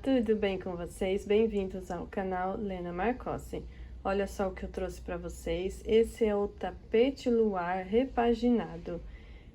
tudo bem com vocês? Bem-vindos ao canal Lena Marcossi. Olha só o que eu trouxe para vocês. Esse é o tapete luar repaginado.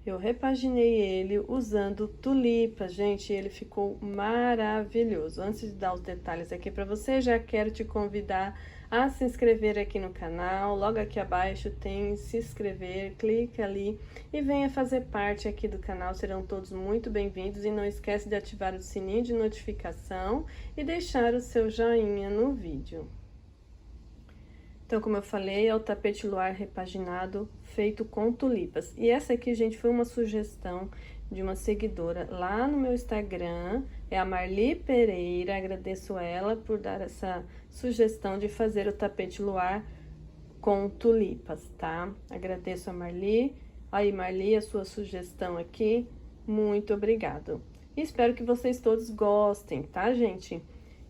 Eu repaginei ele usando tulipas, gente, ele ficou maravilhoso. Antes de dar os detalhes aqui para você, já quero te convidar a se inscrever aqui no canal. Logo aqui abaixo tem se inscrever, clica ali e venha fazer parte aqui do canal. Serão todos muito bem-vindos e não esquece de ativar o sininho de notificação e deixar o seu joinha no vídeo. Então, como eu falei, é o tapete luar repaginado feito com tulipas. E essa aqui, gente, foi uma sugestão de uma seguidora lá no meu Instagram, é a Marli Pereira. Agradeço ela por dar essa sugestão de fazer o tapete luar com tulipas, tá? Agradeço a Marli. Aí, Marli, a sua sugestão aqui, muito obrigado. E espero que vocês todos gostem, tá, gente?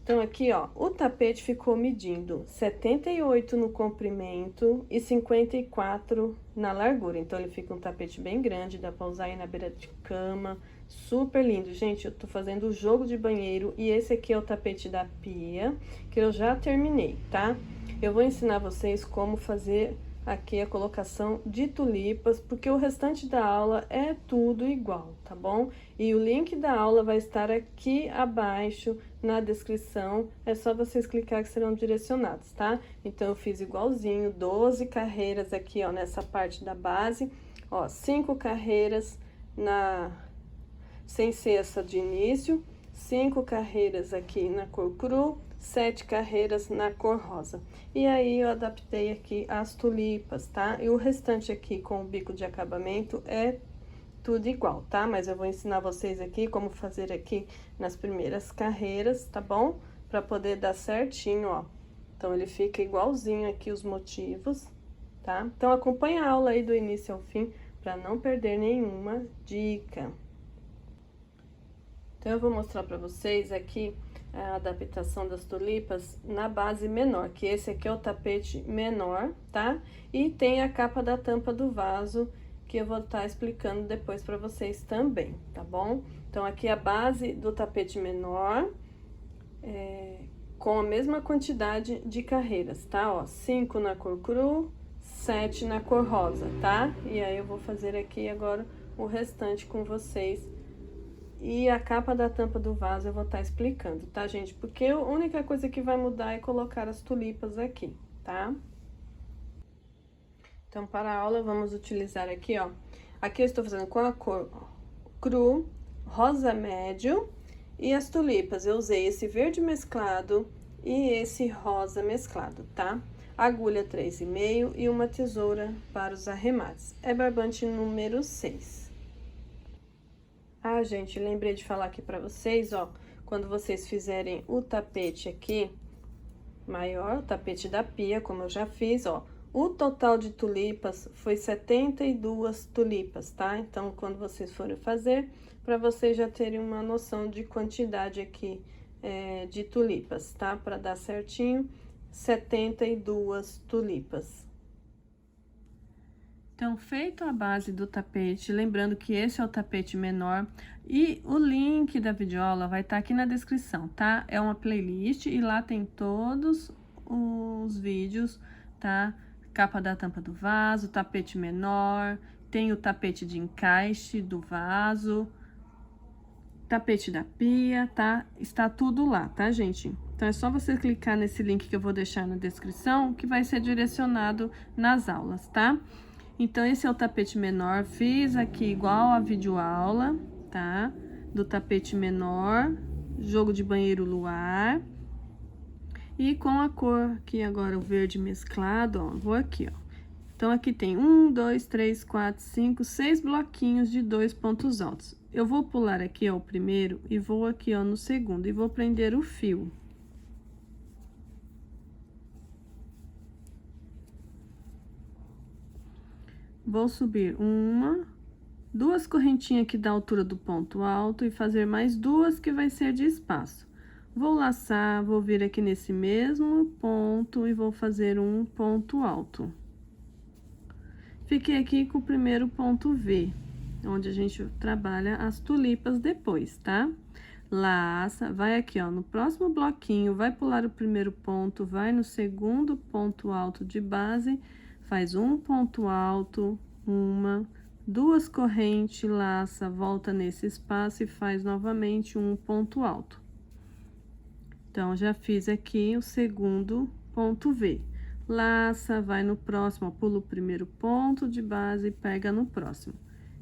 Então, aqui, ó, o tapete ficou medindo 78 no comprimento e 54 na largura. Então, ele fica um tapete bem grande, dá pra usar aí na beira de cama. Super lindo, gente. Eu tô fazendo o jogo de banheiro e esse aqui é o tapete da pia, que eu já terminei, tá? Eu vou ensinar vocês como fazer aqui a colocação de tulipas, porque o restante da aula é tudo igual, tá bom? E o link da aula vai estar aqui abaixo na descrição, é só vocês clicar que serão direcionados, tá? Então, eu fiz igualzinho, 12 carreiras aqui, ó, nessa parte da base, ó, 5 carreiras sem cesta de início, 5 carreiras aqui na cor cru, 7 carreiras na cor rosa. E aí, eu adaptei aqui as tulipas, tá? E o restante aqui com o bico de acabamento é tudo igual, tá? Mas eu vou ensinar vocês aqui como fazer aqui nas primeiras carreiras, tá bom? Pra poder dar certinho, ó. Então, ele fica igualzinho aqui os motivos, tá? Então, acompanha a aula aí do início ao fim pra não perder nenhuma dica. Então, eu vou mostrar pra vocês aqui a adaptação das tulipas na base menor, que esse aqui é o tapete menor, tá? E tem a capa da tampa do vaso, que eu vou estar explicando depois pra vocês também, tá bom? Então, aqui a base do tapete menor, com a mesma quantidade de carreiras, tá? Ó, 5 na cor cru, 7 na cor rosa, tá? E aí, eu vou fazer aqui agora o restante com vocês. E a capa da tampa do vaso eu vou estar explicando, tá, gente? Porque a única coisa que vai mudar é colocar as tulipas aqui, tá? Então, para a aula, vamos utilizar aqui, ó. Aqui eu estou fazendo com a cor cru, rosa médio e as tulipas. Eu usei esse verde mesclado e esse rosa mesclado, tá? Agulha 3,5 e uma tesoura para os arremates. É barbante número 6. Ah, gente, lembrei de falar aqui pra vocês, ó, quando vocês fizerem o tapete aqui, maior, o tapete da pia, como eu já fiz, ó, o total de tulipas foi 72 tulipas, tá? Então, quando vocês forem fazer, pra vocês já terem uma noção de quantidade aqui de tulipas, tá? Pra dar certinho, 72 tulipas. Então, feito a base do tapete, lembrando que esse é o tapete menor e o link da videoaula vai estar aqui na descrição, tá? É uma playlist e lá tem todos os vídeos, tá? Capa da tampa do vaso, tapete menor, tem o tapete de encaixe do vaso, tapete da pia, tá? Está tudo lá, tá, gente? Então, é só você clicar nesse link que eu vou deixar na descrição, que vai ser direcionado nas aulas, tá? Então, esse é o tapete menor, fiz aqui igual a videoaula, tá? Do tapete menor, jogo de banheiro luar. E com a cor aqui agora, o verde mesclado, ó, vou aqui, ó. Então, aqui tem 1, 2, 3, 4, 5, 6 bloquinhos de 2 pontos altos. Eu vou pular aqui, ó, o primeiro e vou aqui, ó, no segundo, e vou prender o fio. Vou subir duas correntinhas aqui da altura do ponto alto e fazer mais duas que vai ser de espaço. Vou laçar, vou vir aqui nesse mesmo ponto e vou fazer um ponto alto. Fiquei aqui com o primeiro ponto V, onde a gente trabalha as tulipas depois, tá? laça, vai aqui, ó, no próximo bloquinho, vai pular o primeiro ponto, vai no segundo ponto alto de base, faz um ponto alto, uma, duas correntes, laça, volta nesse espaço e faz novamente um ponto alto. Então, já fiz aqui o segundo ponto V. Laça, vai no próximo, ó, pula o primeiro ponto de base e pega no próximo.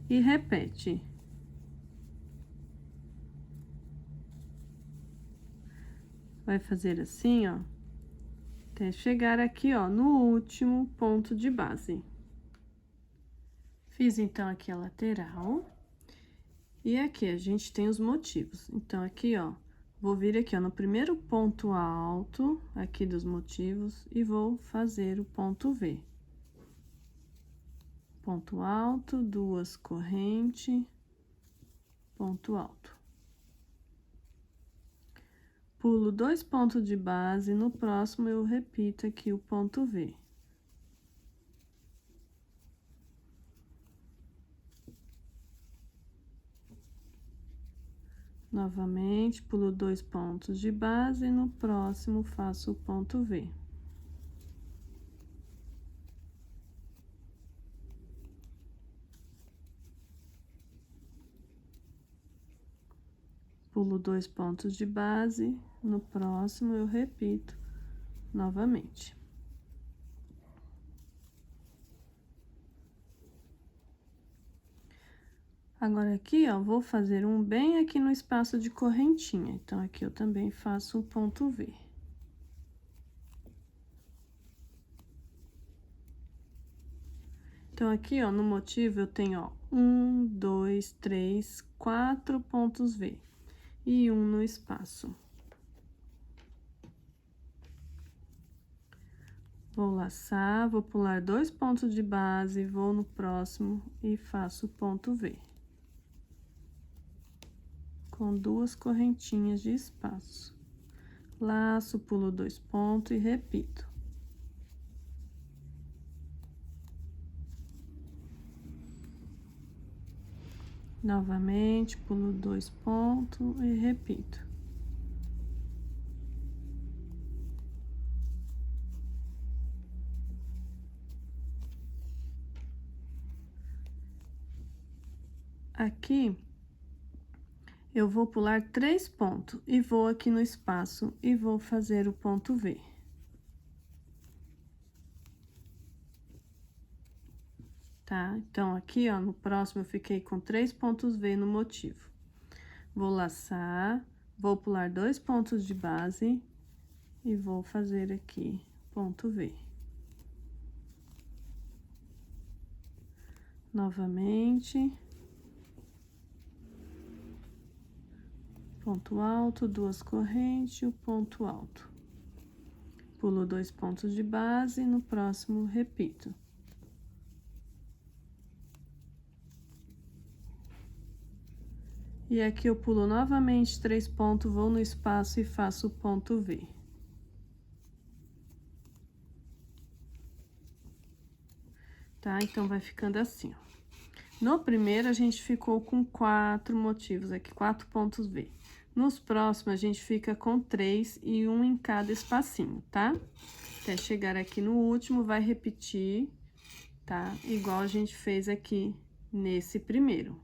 E repete. Vai fazer assim, ó, até chegar aqui, ó, no último ponto de base. Fiz, então, aqui a lateral. E aqui a gente tem os motivos. Então, aqui, ó, vou vir aqui, ó, no primeiro ponto alto, aqui dos motivos, e vou fazer o ponto V. Ponto alto, duas correntes, ponto alto. Pulo dois pontos de base, no próximo eu repito aqui o ponto V. Novamente, pulo dois pontos de base, no próximo faço o ponto V. Pulo dois pontos de base, no próximo eu repito novamente. Agora, aqui, ó, vou fazer um bem aqui no espaço de correntinha. Então, aqui eu também faço o ponto V. Então, aqui, ó, no motivo, eu tenho, ó, 1, 2, 3, 4 pontos V. E um no espaço. Vou laçar, vou pular dois pontos de base, vou no próximo e faço o ponto V. Com duas correntinhas de espaço. Laço, pulo dois pontos e repito. Novamente, pulo dois pontos e repito. Aqui, eu vou pular três pontos e vou aqui no espaço e vou fazer o ponto V. Tá? Então, aqui, ó, no próximo eu fiquei com 3 pontos V no motivo. Vou laçar, vou pular dois pontos de base e vou fazer aqui ponto V. Novamente. Ponto alto, duas correntes, o ponto alto. Pulo dois pontos de base, no próximo repito. E aqui eu pulo novamente três pontos, vou no espaço e faço o ponto V. Tá? Então, vai ficando assim, ó. No primeiro, a gente ficou com 4 motivos aqui, 4 pontos V. Nos próximos, a gente fica com 3 e um em cada espacinho, tá? Até chegar aqui no último, vai repetir, tá? Igual a gente fez aqui nesse primeiro.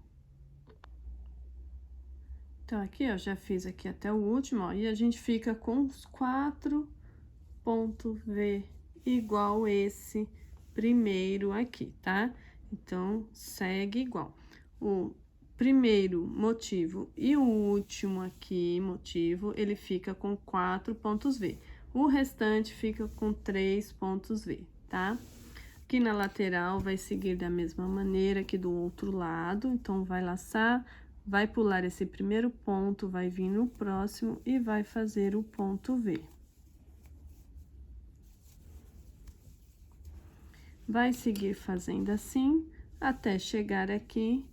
Então, aqui, ó, já fiz aqui até o último, ó, e a gente fica com os 4 pontos V igual esse primeiro aqui, tá? Então, segue igual. O primeiro motivo e o último aqui, motivo, ele fica com 4 pontos V. O restante fica com 3 pontos V, tá? Aqui na lateral vai seguir da mesma maneira que do outro lado, então, vai laçar, vai pular esse primeiro ponto, vai vir no próximo e vai fazer o ponto V. Vai seguir fazendo assim, até chegar aqui,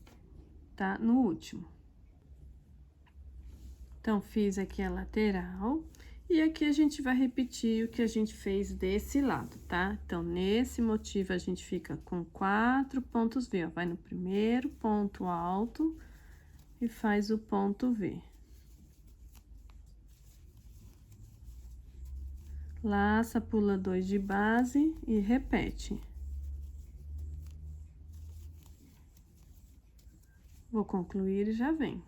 tá? No último. Então, fiz aqui a lateral, e aqui a gente vai repetir o que a gente fez desse lado, tá? Então, nesse motivo, a gente fica com 4 pontos V, ó. Vai no primeiro ponto alto e faz o ponto V. Laça, pula 2 de base e repete. Vou concluir e já vem.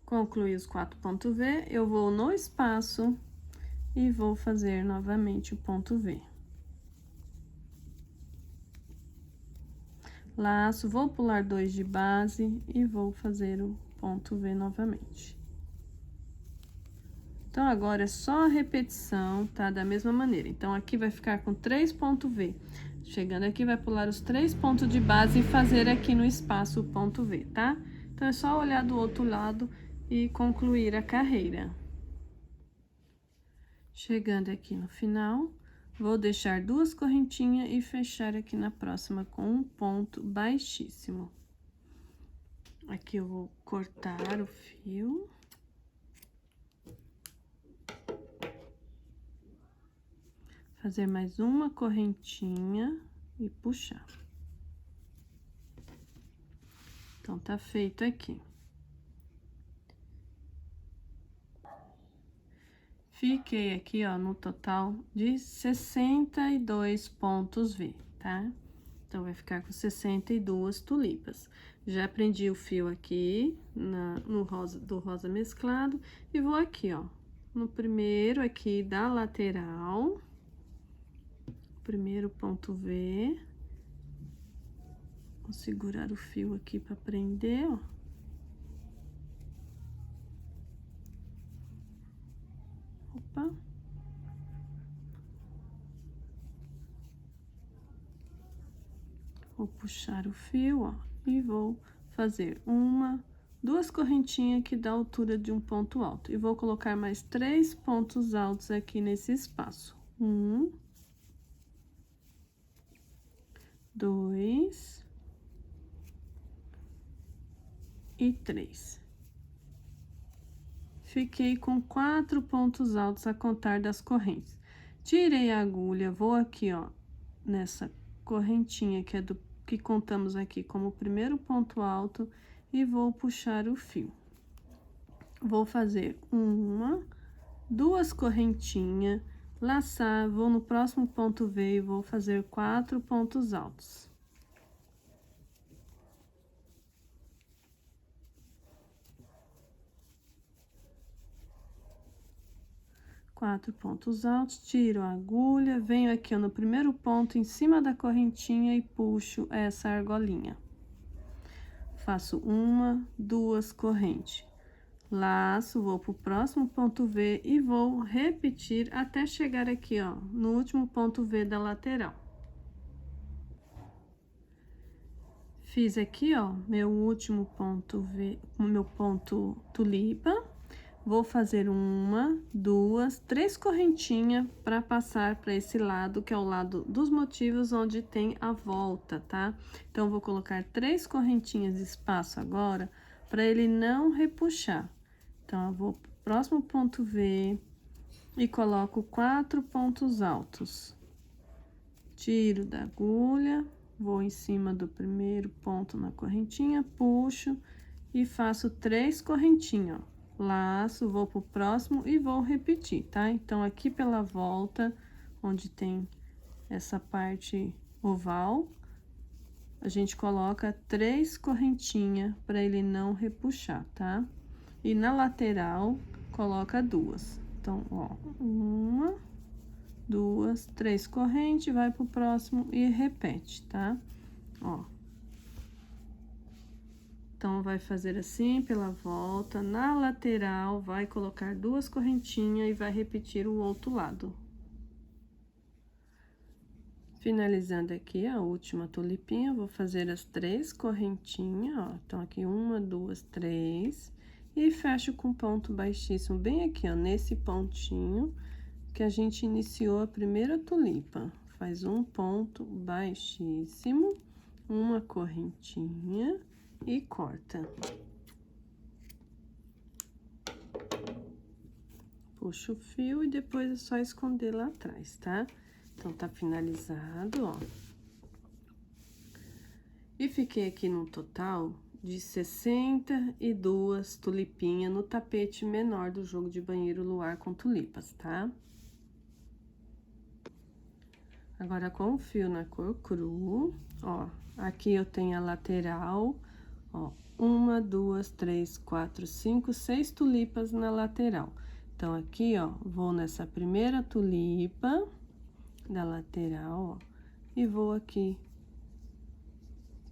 Concluí os 4 pontos V, eu vou no espaço e vou fazer novamente o ponto V. Laço, vou pular 2 de base e vou fazer o ponto V novamente. Então, agora é só a repetição, tá? Da mesma maneira. Então, aqui vai ficar com 3 pontos V. Chegando aqui, vai pular os 3 pontos de base e fazer aqui no espaço o ponto V, tá? Então, é só olhar do outro lado e concluir a carreira. Chegando aqui no final, vou deixar 2 correntinhas e fechar aqui na próxima com um ponto baixíssimo. Aqui eu vou cortar o fio. Fazer mais uma correntinha e puxar. Então, tá feito aqui. Fiquei aqui, ó, no total de 62 pontos V, tá? Então, vai ficar com 62 tulipas. Já prendi o fio aqui do rosa mesclado e vou aqui, ó, no primeiro aqui da lateral. Primeiro ponto V. Vou segurar o fio aqui para prender, ó. Opa. Vou puxar o fio, ó, e vou fazer 1, 2 correntinhas que dá a altura de um ponto alto. E vou colocar mais 3 pontos altos aqui nesse espaço. 1, 2 e 3. Fiquei com 4 pontos altos a contar das correntes. Tirei a agulha, vou aqui, ó, nessa correntinha que é do que contamos aqui como o primeiro ponto alto e vou puxar o fio. Vou fazer 1, 2 correntinhas, laçar, vou no próximo ponto V e vou fazer 4 pontos altos. Quatro pontos altos, tiro a agulha, venho aqui ó, no primeiro ponto em cima da correntinha e puxo essa argolinha. Faço 1, 2 correntes. Laço, vou pro próximo ponto V e vou repetir até chegar aqui, ó, no último ponto V da lateral. Fiz aqui, ó, meu último ponto V, meu ponto tulipa. Vou fazer 1, 2, 3 correntinhas para passar para esse lado, que é o lado dos motivos, onde tem a volta, tá? Então, vou colocar 3 correntinhas de espaço agora, para ele não repuxar. Então, eu vou pro próximo ponto V e coloco 4 pontos altos. Tiro da agulha, vou em cima do primeiro ponto na correntinha, puxo e faço 3 correntinhas, ó. Laço, vou pro próximo e vou repetir, tá? Então, aqui pela volta, onde tem essa parte oval, a gente coloca 3 correntinhas para ele não repuxar, tá? E na lateral, coloca 2. Então, ó, 1, 2, 3 correntes, vai pro próximo e repete, tá? Ó. Então, vai fazer assim pela volta, na lateral, vai colocar 2 correntinhas e vai repetir o outro lado. Finalizando aqui a última tulipinha, vou fazer as 3 correntinhas, ó. Então, aqui 1, 2, 3, e fecho com ponto baixíssimo, bem aqui, ó, nesse pontinho que a gente iniciou a primeira tulipa. Faz um ponto baixíssimo, uma correntinha e corta. Puxa o fio e depois é só esconder lá atrás, tá? Então, tá finalizado, ó. E fiquei aqui no total de 62 tulipinhas no tapete menor do jogo de banheiro luar com tulipas, tá? Agora, com o fio na cor cru, ó, aqui eu tenho a lateral, ó, 1, 2, 3, 4, 5, 6 tulipas na lateral. Então, aqui, ó, vou nessa primeira tulipa da lateral, ó, e vou aqui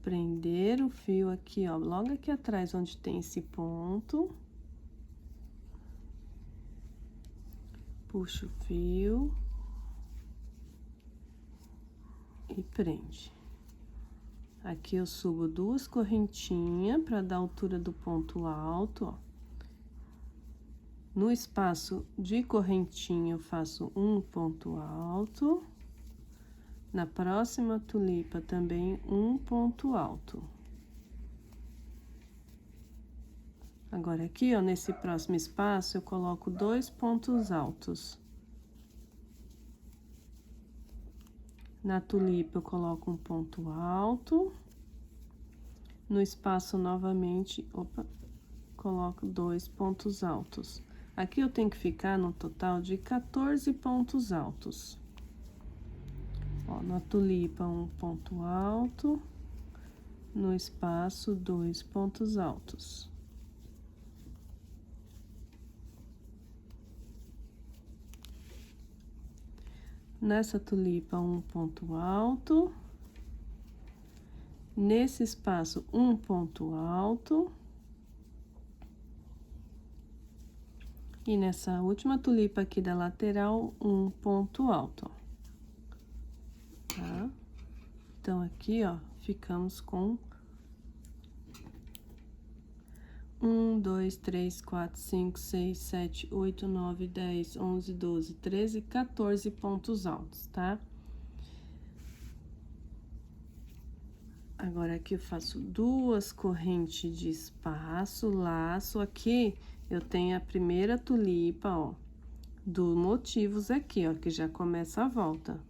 prender o fio aqui, ó, logo aqui atrás, onde tem esse ponto. Puxa o fio. E prende. Aqui eu subo 2 correntinhas para dar a altura do ponto alto, ó. No espaço de correntinha eu faço um ponto alto. Na próxima tulipa também um ponto alto. Agora aqui, ó, nesse próximo espaço eu coloco 2 pontos altos. Na tulipa eu coloco um ponto alto. No espaço novamente, opa, coloco 2 pontos altos. Aqui eu tenho que ficar no total de 14 pontos altos. Ó, na tulipa um ponto alto, no espaço 2 pontos altos. Nessa tulipa um ponto alto, nesse espaço um ponto alto, e nessa última tulipa aqui da lateral um ponto alto, ó. Tá? Então, aqui, ó, ficamos com 1, 2, 3, 4, 5, 6, 7, 8, 9, 10, 11, 12, 13, 14 pontos altos, tá? Agora, aqui eu faço 2 correntes de espaço, laço. Aqui eu tenho a primeira tulipa, ó, do motivos aqui, ó, que já começa a volta.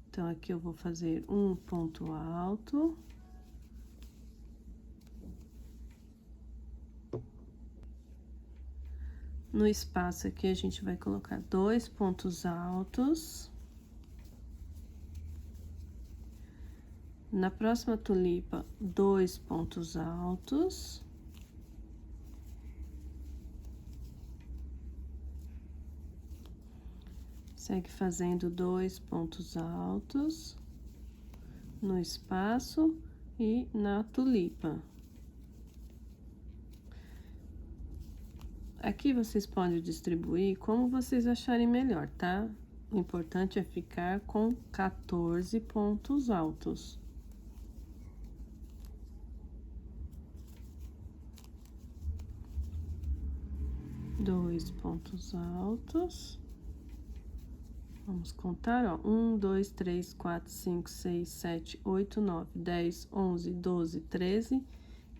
Então, aqui eu vou fazer um ponto alto. No espaço aqui, a gente vai colocar 2 pontos altos. Na próxima tulipa, 2 pontos altos. Segue fazendo 2 pontos altos no espaço e na tulipa. Aqui vocês podem distribuir como vocês acharem melhor, tá? O importante é ficar com 14 pontos altos. Dois pontos altos. Vamos contar, ó, 1, 2, 3, 4, 5, 6, 7, 8, 9, 10, 11, 12, 13.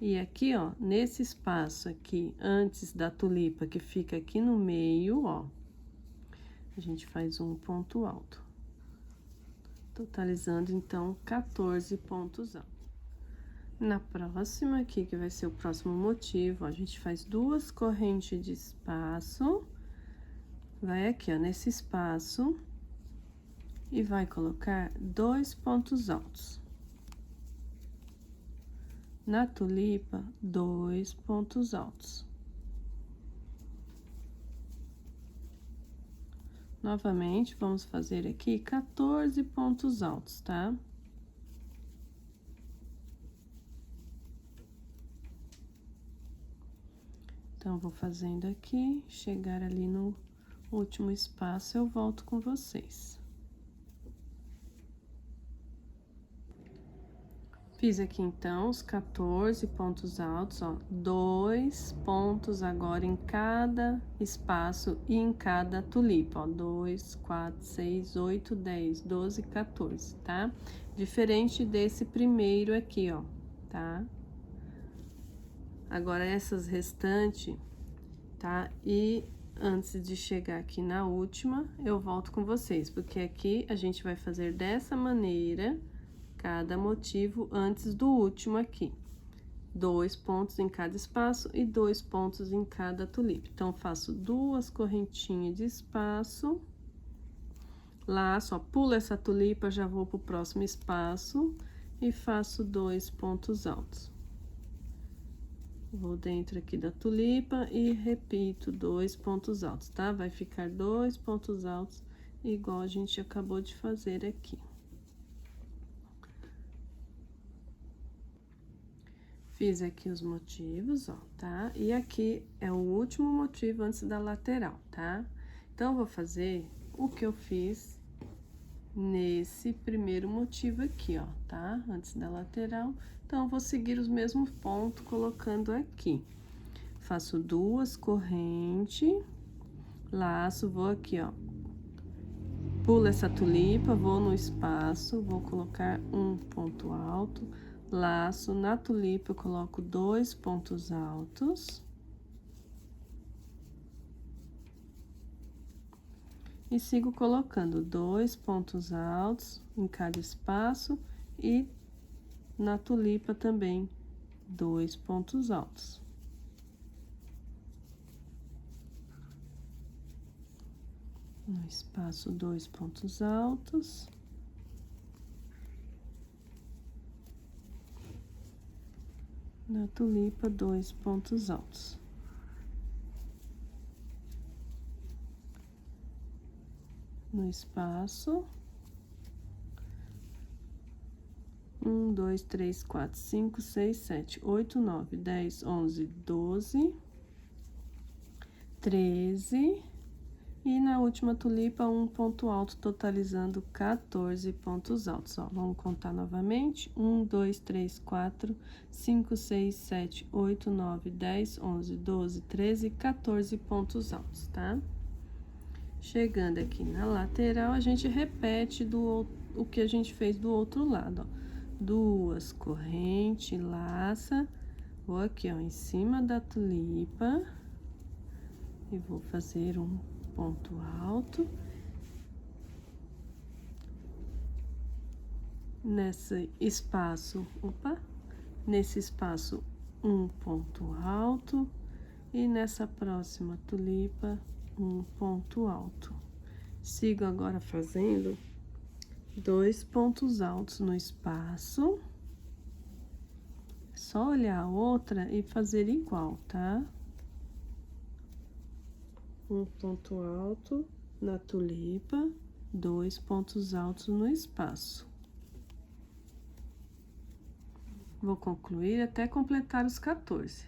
E aqui, ó, nesse espaço aqui, antes da tulipa, que fica aqui no meio, ó, a gente faz um ponto alto. Totalizando, então, 14 pontos altos. Na próxima aqui, que vai ser o próximo motivo, ó, a gente faz 2 correntes de espaço. Vai aqui, ó, nesse espaço. E vai colocar 2 pontos altos. Na tulipa, 2 pontos altos. Novamente, vamos fazer aqui 14 pontos altos, tá? Então, vou fazendo aqui, chegar ali no último espaço, eu volto com vocês. Fiz aqui, então, os 14 pontos altos, ó, 2 pontos agora em cada espaço e em cada tulipa, ó, 2, 4, 6, 8, 10, 12, 14, tá? Diferente desse primeiro aqui, ó, tá? Agora, essas restantes, tá? E antes de chegar aqui na última, eu volto com vocês, porque aqui a gente vai fazer dessa maneira cada motivo antes do último aqui. 2 pontos em cada espaço e 2 pontos em cada tulipa. Então, faço 2 correntinhas de espaço, laço, ó, pulo essa tulipa, já vou pro próximo espaço e faço 2 pontos altos. Vou dentro aqui da tulipa e repito 2 pontos altos, tá? Vai ficar 2 pontos altos, igual a gente acabou de fazer aqui. Fiz aqui os motivos, ó, tá? E aqui é o último motivo antes da lateral, tá? Então, eu vou fazer o que eu fiz nesse primeiro motivo aqui, ó, tá? Antes da lateral. Então, eu vou seguir os mesmos pontos colocando aqui. Faço 2 correntes, laço, vou aqui, ó. Pulo essa tulipa, vou no espaço, vou colocar um ponto alto. Laço, na tulipa eu coloco 2 pontos altos. E sigo colocando 2 pontos altos em cada espaço e na tulipa também 2 pontos altos. No espaço, 2 pontos altos. Na tulipa, 2 pontos altos. No espaço, 1, 2, 3, 4, 5, 6, 7, 8, 9, 10, 11, 12, 13. E na última tulipa, um ponto alto, totalizando 14 pontos altos, ó. Vamos contar novamente. 1, 2, 3, 4, 5, 6, 7, 8, 9, 10, 11, 12, 13, 14 pontos altos, tá? Chegando aqui na lateral, a gente repete o que a gente fez do outro lado, ó. 2 correntes, laça, vou aqui, ó, em cima da tulipa e vou fazer um ponto alto. Nesse espaço, nesse espaço, um ponto alto. E nessa próxima tulipa, um ponto alto. Sigo agora fazendo 2 pontos altos no espaço. É só olhar a outra e fazer igual, tá? Um ponto alto na tulipa, 2 pontos altos no espaço. Vou concluir até completar os 14.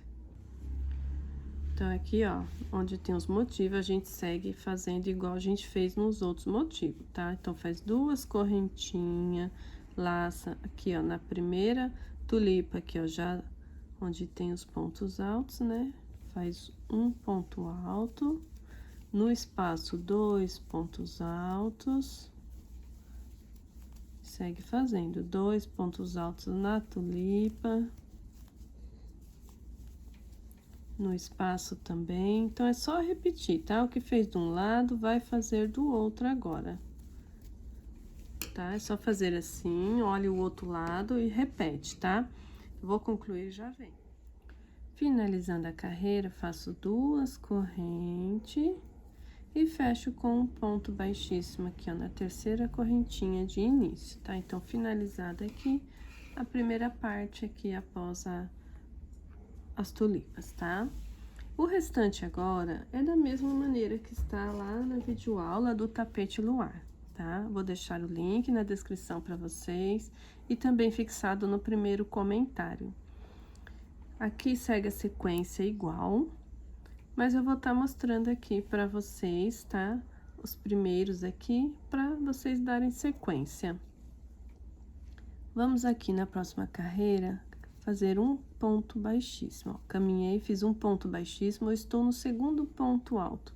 Então, aqui, ó, onde tem os motivos, a gente segue fazendo igual a gente fez nos outros motivos, tá? Então, faz 2 correntinhas, laça aqui, ó, na primeira tulipa, aqui, ó, já onde tem os pontos altos, né? Faz um ponto alto. No espaço, 2 pontos altos. Segue fazendo 2 pontos altos na tulipa. No espaço também. Então, é só repetir, tá? O que fez de um lado, vai fazer do outro agora. Tá? É só fazer assim, olha o outro lado e repete, tá? Eu vou concluir, já vem. Finalizando a carreira, faço 2 correntes. E fecho com um ponto baixíssimo aqui, ó, na terceira correntinha de início, tá? Então, finalizada aqui, a primeira parte aqui após as tulipas, tá? O restante agora é da mesma maneira que está lá na videoaula do tapete luar, tá? Vou deixar o link na descrição para vocês e também fixado no primeiro comentário. Aqui segue a sequência igual, mas eu vou estar mostrando aqui para vocês, tá? Os primeiros aqui, para vocês darem sequência. Vamos aqui na próxima carreira, fazer um ponto baixíssimo. Ó, caminhei, fiz um ponto baixíssimo, eu estou no segundo ponto alto.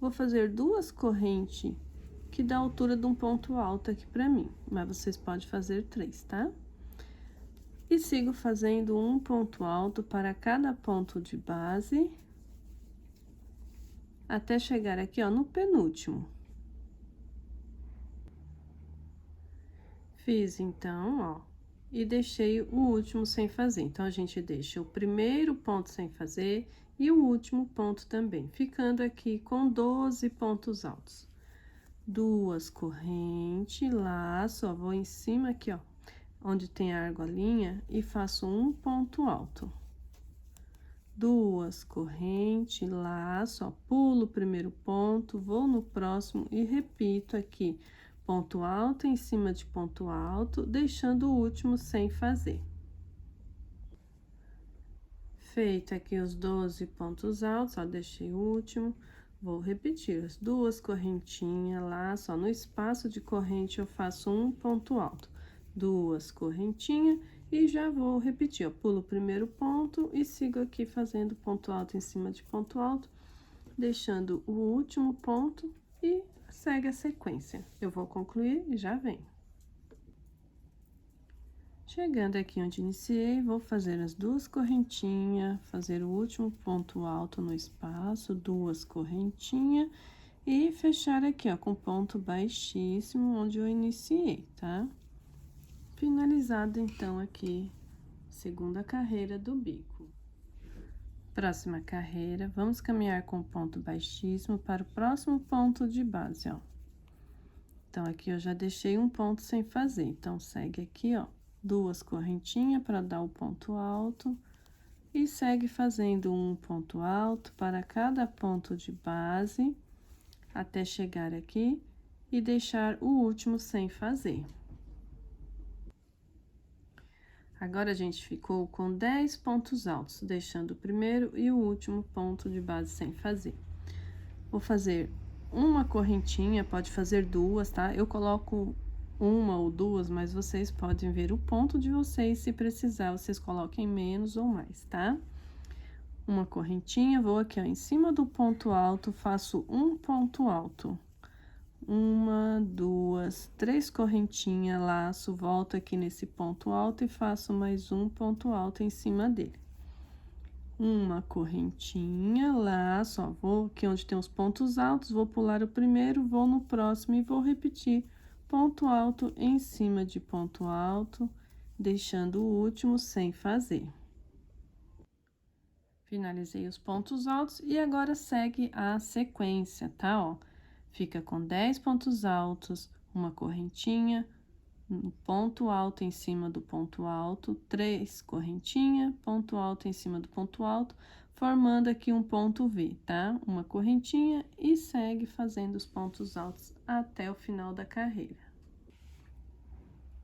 Vou fazer 2 correntes, que dá a altura de um ponto alto aqui para mim, mas vocês podem fazer 3, tá? E sigo fazendo um ponto alto para cada ponto de base, até chegar aqui, ó, no penúltimo. Fiz, então, ó, e deixei o último sem fazer. Então, a gente deixa o primeiro ponto sem fazer e o último ponto também, ficando aqui com 12 pontos altos. Duas correntes, laço, ó, vou em cima aqui, ó, onde tem a argolinha e faço um ponto alto. Duas correntes, laço, ó, pulo o primeiro ponto, vou no próximo e repito aqui, ponto alto em cima de ponto alto, deixando o último sem fazer. Feito aqui os 12 pontos altos, ó, deixei o último, vou repetir as duas correntinhas, laço, ó, no espaço de corrente eu faço um ponto alto, duas correntinhas e já vou repetir, ó, pulo o primeiro ponto e sigo aqui fazendo ponto alto em cima de ponto alto, deixando o último ponto e segue a sequência. Eu vou concluir e já venho. Chegando aqui onde iniciei, vou fazer as duas correntinhas, fazer o último ponto alto no espaço, duas correntinhas e fechar aqui, ó, com ponto baixíssimo onde eu iniciei, tá? Finalizado, então, aqui, segunda carreira do bico. Próxima carreira, vamos caminhar com ponto baixíssimo para o próximo ponto de base, ó. Então, aqui eu já deixei um ponto sem fazer, então, segue aqui, ó, duas correntinhas para dar o ponto alto e segue fazendo um ponto alto para cada ponto de base até chegar aqui e deixar o último sem fazer. Agora, a gente ficou com 10 pontos altos, deixando o primeiro e o último ponto de base sem fazer. Vou fazer uma correntinha, pode fazer duas, tá? Eu coloco uma ou duas, mas vocês podem ver o ponto de vocês, se precisar, vocês coloquem menos ou mais, tá? Uma correntinha, vou aqui, ó, em cima do ponto alto, faço um ponto alto. Uma, duas, três correntinhas, laço, volto aqui nesse ponto alto e faço mais um ponto alto em cima dele. Uma correntinha, laço, ó, vou aqui onde tem os pontos altos, vou pular o primeiro, vou no próximo e vou repetir ponto alto em cima de ponto alto, deixando o último sem fazer. Finalizei os pontos altos e agora segue a sequência, tá, ó? Fica com 10 pontos altos, uma correntinha, um ponto alto em cima do ponto alto, três correntinhas, ponto alto em cima do ponto alto, formando aqui um ponto V, tá? Uma correntinha e segue fazendo os pontos altos até o final da carreira.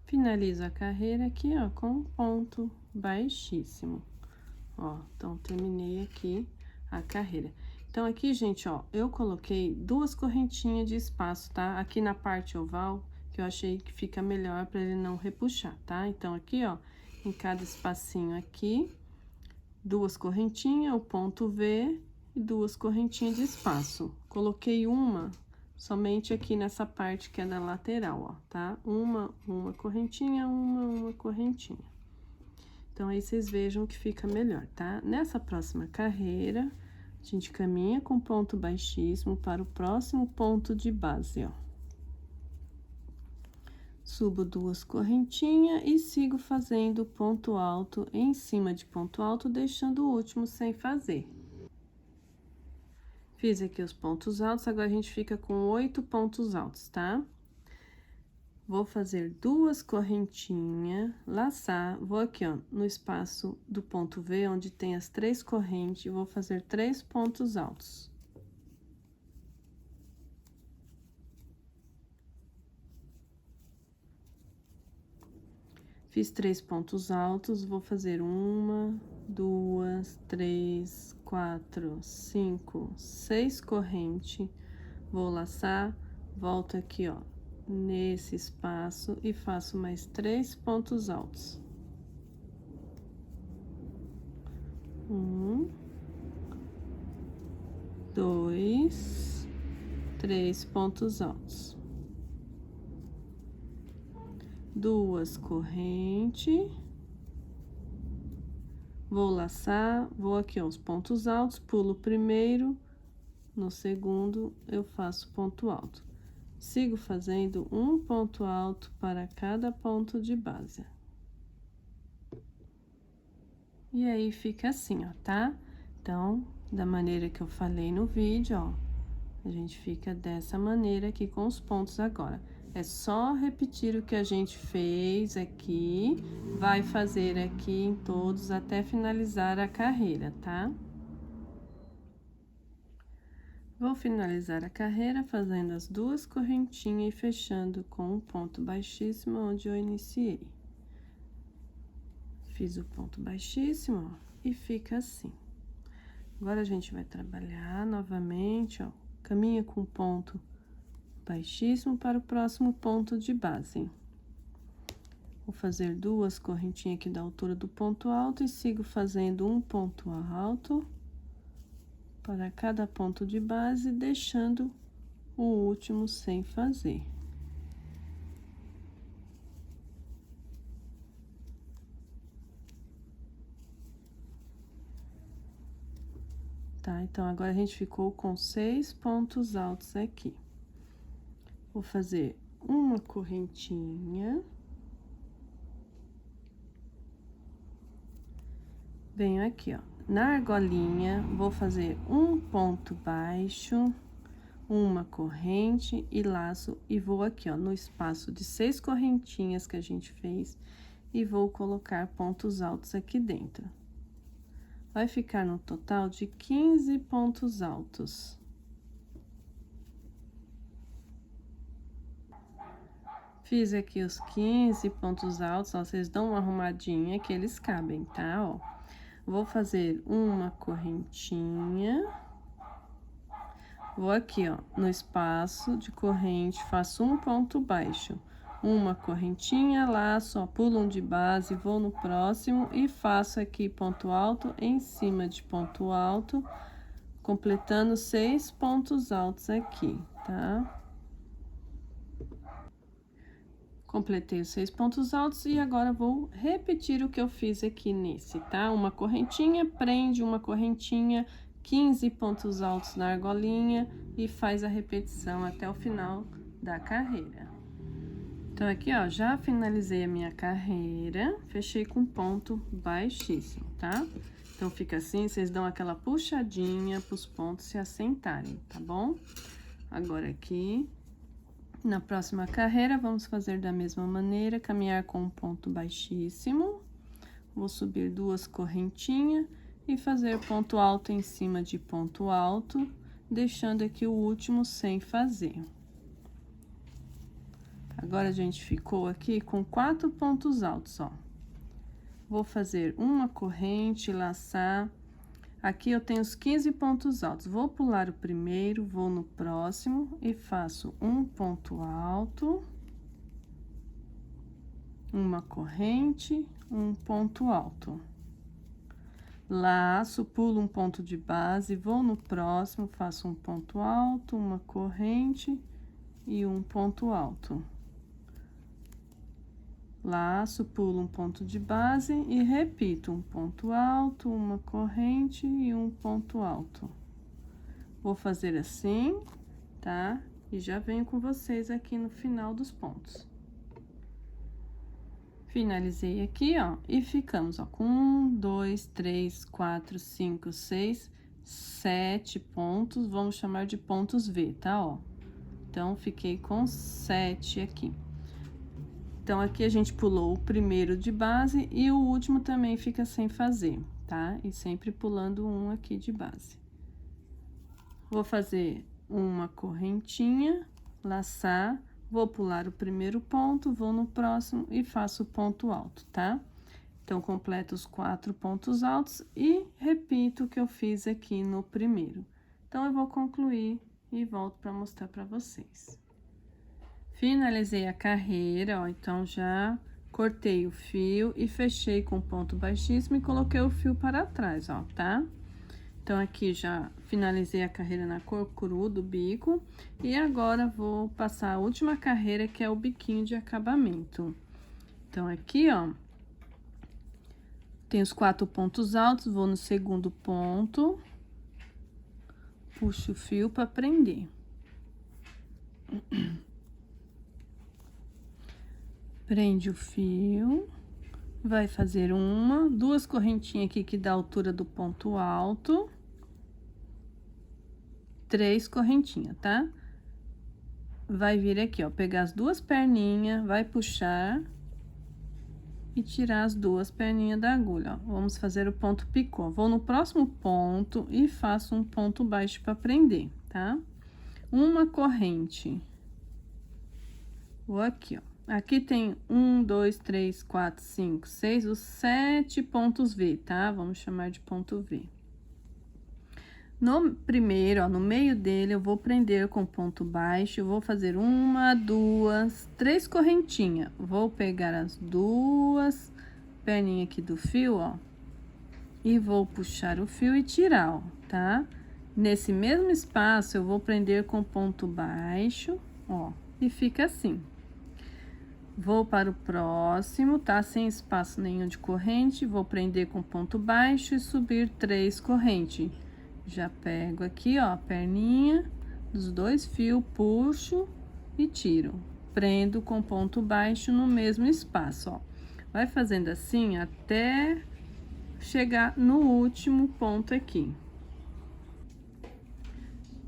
Finalizo a carreira aqui, ó, com um ponto baixíssimo. Ó, então, terminei aqui a carreira. Então, aqui, gente, ó, eu coloquei duas correntinhas de espaço, tá? Aqui na parte oval, que eu achei que fica melhor para ele não repuxar, tá? Então, aqui, ó, em cada espacinho aqui, duas correntinhas, o ponto V e duas correntinhas de espaço. Coloquei uma somente aqui nessa parte que é da lateral, ó, tá? Uma correntinha, uma correntinha. Então, aí vocês vejam que fica melhor, tá? Nessa próxima carreira, a gente caminha com ponto baixíssimo para o próximo ponto de base, ó. Subo duas correntinhas e sigo fazendo ponto alto em cima de ponto alto, deixando o último sem fazer. Fiz aqui os pontos altos, agora a gente fica com 8 pontos altos, tá? Vou fazer duas correntinhas, laçar, vou aqui, ó, no espaço do ponto V, onde tem as três correntes, vou fazer 3 pontos altos. Fiz 3 pontos altos, vou fazer uma, duas, três, quatro, cinco, 6 correntes, vou laçar, volto aqui, ó, nesse espaço e faço mais 3 pontos altos. Um, dois, 3 pontos altos. Duas correntes. Vou laçar, vou aqui, ó, os pontos altos, pulo o primeiro, no segundo eu faço ponto alto. Sigo fazendo um ponto alto para cada ponto de base. E aí fica assim, ó, tá? Então, da maneira que eu falei no vídeo, ó, a gente fica dessa maneira aqui com os pontos agora. É só repetir o que a gente fez aqui, vai fazer aqui em todos até finalizar a carreira, tá? Vou finalizar a carreira fazendo as duas correntinhas e fechando com um ponto baixíssimo onde eu iniciei. Fiz o ponto baixíssimo, ó, e fica assim. Agora, a gente vai trabalhar novamente, ó, caminha com ponto baixíssimo para o próximo ponto de base. Vou fazer duas correntinhas aqui da altura do ponto alto e sigo fazendo um ponto alto para cada ponto de base, deixando o último sem fazer. Tá? Então, agora a gente ficou com 6 pontos altos aqui. Vou fazer uma correntinha. Venho aqui, ó, na argolinha, vou fazer um ponto baixo, uma corrente e laço, e vou aqui, ó, no espaço de 6 correntinhas que a gente fez, e vou colocar pontos altos aqui dentro. Vai ficar no total de 15 pontos altos. Fiz aqui os 15 pontos altos, ó, vocês dão uma arrumadinha que eles cabem, tá, ó. Vou fazer uma correntinha. Vou aqui, ó, no espaço de corrente, faço um ponto baixo. Uma correntinha, laço, ó, pulo um de base, vou no próximo e faço aqui ponto alto em cima de ponto alto, completando 6 pontos altos aqui, tá? Completei os 6 pontos altos e agora vou repetir o que eu fiz aqui nesse, tá? Uma correntinha, prende uma correntinha, 15 pontos altos na argolinha e faz a repetição até o final da carreira. Então, aqui, ó, já finalizei a minha carreira, fechei com ponto baixíssimo, tá? Então, fica assim, vocês dão aquela puxadinha para os pontos se assentarem, tá bom? Agora, aqui... Na próxima carreira, vamos fazer da mesma maneira, caminhar com um ponto baixíssimo. Vou subir duas correntinhas e fazer ponto alto em cima de ponto alto, deixando aqui o último sem fazer. Agora, a gente ficou aqui com 4 pontos altos, ó. Vou fazer uma corrente, laçar. Aqui eu tenho os 15 pontos altos. Vou pular o primeiro, vou no próximo e faço um ponto alto, uma corrente, um ponto alto. Laço, pulo um ponto de base, vou no próximo, faço um ponto alto, uma corrente e um ponto alto. Laço, pulo um ponto de base e repito um ponto alto, uma corrente e um ponto alto. Vou fazer assim, tá? E já venho com vocês aqui no final dos pontos. Finalizei aqui, ó, e ficamos, ó, com 1, 2, 3, 4, 5, 6, 7 pontos, vamos chamar de pontos V, tá, ó? Então, fiquei com 7 aqui. Então, aqui a gente pulou o primeiro de base e o último também fica sem fazer, tá? E sempre pulando um aqui de base. Vou fazer uma correntinha, laçar, vou pular o primeiro ponto, vou no próximo e faço ponto alto, tá? Então, completo os 4 pontos altos e repito o que eu fiz aqui no primeiro. Então, eu vou concluir e volto para mostrar para vocês. Finalizei a carreira, ó, então já cortei o fio e fechei com ponto baixíssimo e coloquei o fio para trás, ó, tá? Então, aqui já finalizei a carreira na cor cru do bico e agora vou passar a última carreira, que é o biquinho de acabamento. Então, aqui, ó, tem os 4 pontos altos, vou no segundo ponto, puxo o fio para prender. Prende o fio, Vai fazer uma, duas correntinhas aqui que dá a altura do ponto alto. 3 correntinhas, tá? Vai vir aqui, ó, pegar as duas perninhas, vai puxar e tirar as duas perninhas da agulha, ó. Vamos fazer o ponto picô. Vou no próximo ponto e faço um ponto baixo para prender, tá? Uma corrente. Vou aqui, ó. Aqui tem 1, 2, 3, 4, 5, 6, os 7 pontos V, tá? Vamos chamar de ponto V. No primeiro, ó, no meio dele, eu vou prender com ponto baixo, vou fazer uma, duas, 3 correntinhas. Vou pegar as duas perninhas aqui do fio, ó, e vou puxar o fio e tirar, ó, tá? Nesse mesmo espaço, eu vou prender com ponto baixo, ó, e fica assim. Vou para o próximo, tá? Sem espaço nenhum de corrente, vou prender com ponto baixo e subir 3 correntes. Já pego aqui, ó, a perninha dos 2 fios, puxo e tiro. Prendo com ponto baixo no mesmo espaço, ó. Vai fazendo assim até chegar no último ponto aqui.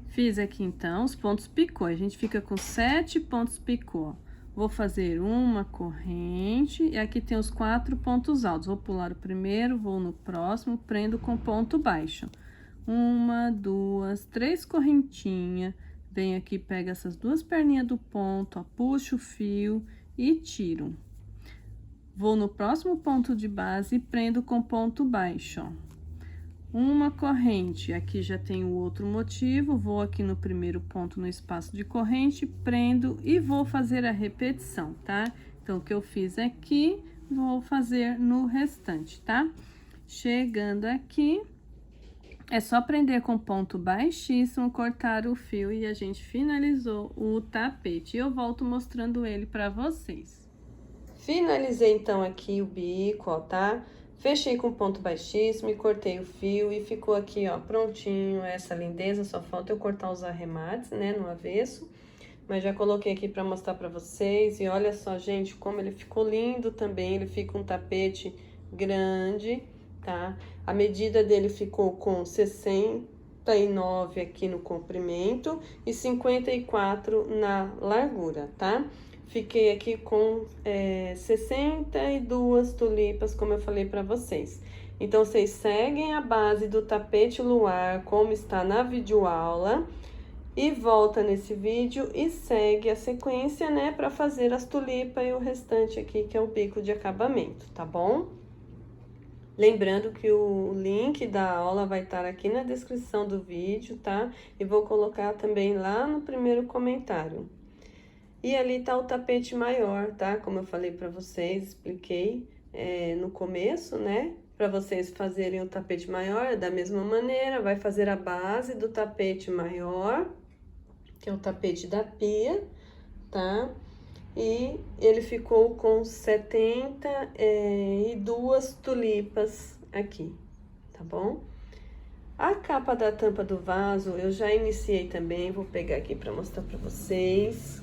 Fiz aqui, então, os pontos picô. A gente fica com 7 pontos picô. Vou fazer uma corrente e aqui tem os 4 pontos altos. Vou pular o primeiro, vou no próximo, prendo com ponto baixo. Uma, duas, 3 correntinhas. Venho aqui, pego essas duas perninhas do ponto, ó, puxo o fio e tiro. Vou no próximo ponto de base e prendo com ponto baixo, ó. Uma corrente, aqui já tem o outro motivo, vou aqui no primeiro ponto no espaço de corrente, prendo e vou fazer a repetição, tá? Então, o que eu fiz aqui, vou fazer no restante, tá? Chegando aqui, é só prender com ponto baixíssimo, cortar o fio e a gente finalizou o tapete. Eu volto mostrando ele pra vocês. Finalizei, então, aqui o bico, ó, tá? Fechei com ponto baixíssimo e cortei o fio e ficou aqui, ó, prontinho essa lindeza. Só falta eu cortar os arremates, né, no avesso. Mas já coloquei aqui pra mostrar pra vocês. E olha só, gente, como ele ficou lindo também. Ele fica um tapete grande, tá? A medida dele ficou com 69 aqui no comprimento e 54 na largura, tá? Fiquei aqui com 62 tulipas, como eu falei pra vocês. Então, vocês seguem a base do tapete luar, como está na videoaula, e volta nesse vídeo e segue a sequência, né, pra fazer as tulipas e o restante aqui, que é o bico de acabamento, tá bom? Lembrando que o link da aula vai estar aqui na descrição do vídeo, tá? E vou colocar também lá no primeiro comentário. E ali tá o tapete maior, tá? Como eu falei pra vocês, expliquei no começo, né? Pra vocês fazerem o tapete maior, da mesma maneira, vai fazer a base do tapete maior, que é o tapete da pia, tá? E ele ficou com 72 tulipas aqui, tá bom? A capa da tampa do vaso eu já iniciei também, vou pegar aqui pra mostrar pra vocês.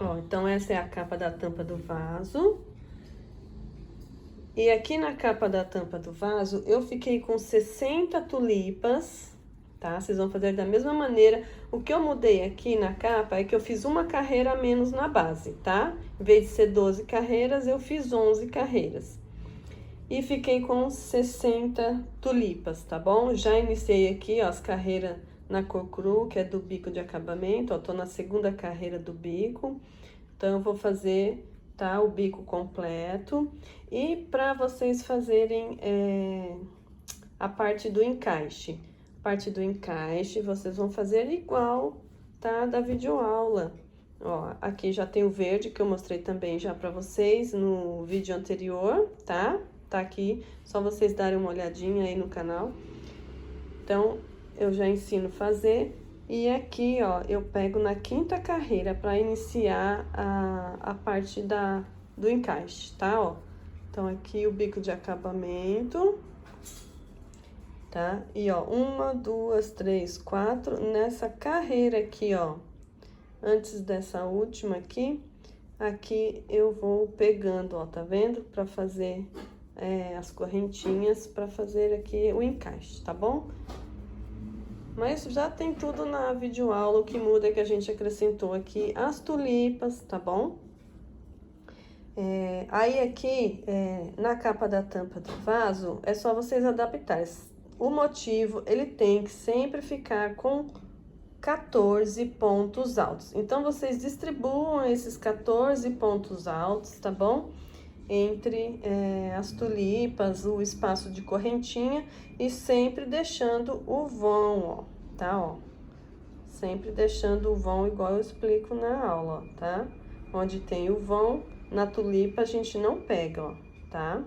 Ó, então essa é a capa da tampa do vaso. E aqui na capa da tampa do vaso, eu fiquei com 60 tulipas, tá? Vocês vão fazer da mesma maneira. O que eu mudei aqui na capa é que eu fiz uma carreira a menos na base, tá? Em vez de ser 12 carreiras, eu fiz 11 carreiras. E fiquei com 60 tulipas, tá bom? Já iniciei aqui, ó, as carreiras na cor cru, que é do bico de acabamento, ó, tô na segunda carreira do bico. Então, eu vou fazer, tá, o bico completo. E pra vocês fazerem a parte do encaixe. A parte do encaixe, vocês vão fazer igual, tá, da videoaula. Ó, aqui já tem o verde, que eu mostrei também já pra vocês no vídeo anterior, tá? Tá aqui, só vocês darem uma olhadinha aí no canal. Então, eu já ensino a fazer. E aqui, ó, eu pego na quinta carreira pra iniciar a parte do encaixe, tá, ó? Então, aqui o bico de acabamento, tá? E, ó, 1, 2, 3, 4, nessa carreira aqui, ó, antes dessa última aqui, aqui eu vou pegando, ó, tá vendo? Pra fazer as correntinhas, pra fazer aqui o encaixe, tá bom? Mas já tem tudo na videoaula, o que muda é que a gente acrescentou aqui as tulipas, tá bom? Aí aqui, na capa da tampa do vaso, é só vocês adaptarem. O motivo, ele tem que sempre ficar com 14 pontos altos. Então, vocês distribuam esses 14 pontos altos, tá bom? Entre as tulipas, o espaço de correntinha e sempre deixando o vão, ó, tá? Ó, sempre deixando o vão igual eu explico na aula, ó, tá? Onde tem o vão, na tulipa a gente não pega, ó, tá?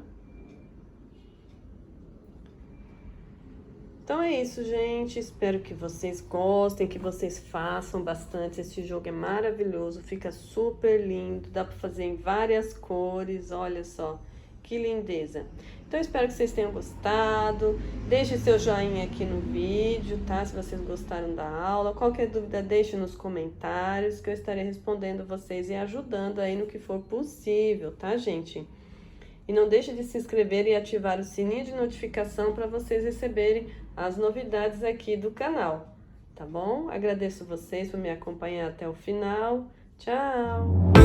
Então é isso, gente. Espero que vocês gostem, que vocês façam bastante. Esse jogo é maravilhoso, fica super lindo, dá pra fazer em várias cores, olha só, que lindeza. Então espero que vocês tenham gostado. Deixe seu joinha aqui no vídeo, tá? Se vocês gostaram da aula. Qualquer dúvida, deixe nos comentários, que eu estarei respondendo vocês e ajudando aí no que for possível, tá, gente? E não deixe de se inscrever e ativar o sininho de notificação para vocês receberem as novidades aqui do canal, tá bom? Agradeço vocês por me acompanhar até o final. Tchau!